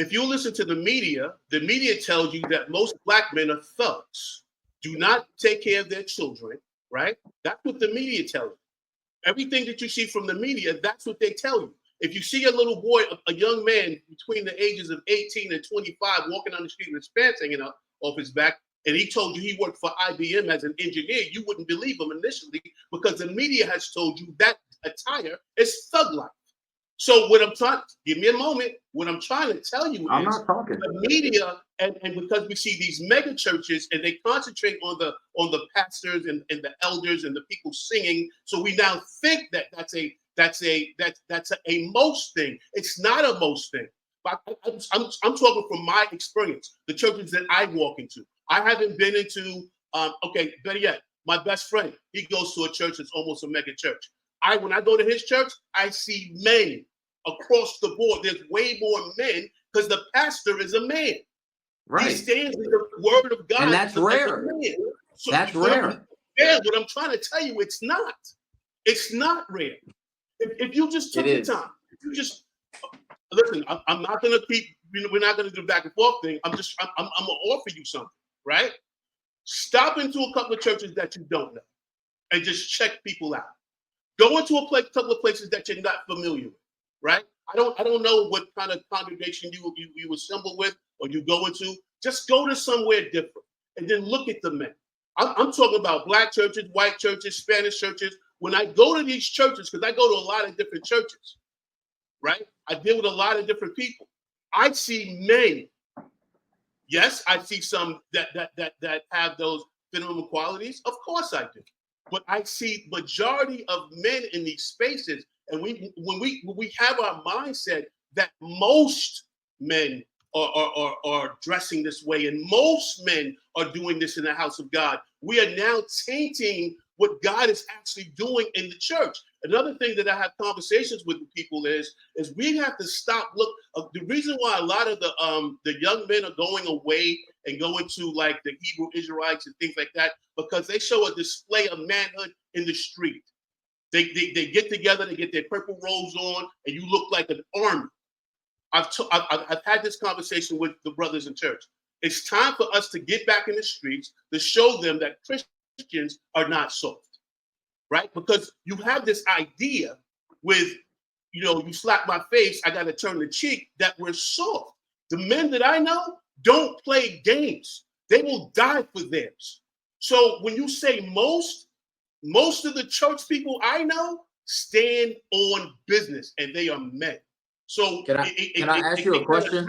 If you listen to the media tells you that most black men are thugs, do not take care of their children, right? That's what the media tells you. Everything that you see from the media, that's what they tell you. If you see a little boy, a young man between the ages of 18 and 25 walking on the street with his pants hanging up off his back, and he told you he worked for IBM as an engineer, you wouldn't believe him initially because the media has told you that attire is thug life. So what I'm trying, give me a moment. What I'm trying to tell you I'm is not talking. the media, and because we see these mega churches and they concentrate on the pastors and the elders and the people singing. So we now think that that's a most thing. It's not a most thing. But I'm talking from my experience, the churches that I walk into. I haven't been into, okay, better yet, my best friend, he goes to a church that's almost a mega church. When I go to his church, I see men across the board. There's way more men because the pastor is a man. Right. He stands in the word of God. And that's rare. So that's rare. Yeah, what I'm trying to tell you, it's not. It's not rare. If you just took the time, if you just listen, I'm not gonna keep. We're not gonna do the back and forth thing. I'm gonna offer you something, right? Stop into a couple of churches that you don't know, and just check people out. Go into a couple of places that you're not familiar with, right? I don't know what kind of congregation you assemble with or you go into. Just go to somewhere different and then look at the men. I'm talking about black churches, white churches, Spanish churches. When I go to these churches, because I go to a lot of different churches, right? I deal with a lot of different people. I see men. Yes, I see some that have those minimum qualities. Of course I do. But I see majority of men in these spaces, and when we have our mindset that most men are dressing this way, and most men are doing this in the house of God, we are now tainting what God is actually doing in the church. Another thing that I have conversations with people is we have to stop. Look, the reason why a lot of the young men are going away and going to like the Hebrew Israelites and things like that, because they show a display of manhood in the street. They get together, they get their purple robes on, and you look like an army. I've had this conversation with the brothers in church. It's time for us to get back in the streets to show them that Christians are not soft, right? Because you have this idea with, you slap my face, I got to turn the cheek, that we're soft. The men that I know don't play games. They will die for theirs. So when you say most of the church people I know stand on business, and they are men. So can I ask you a question?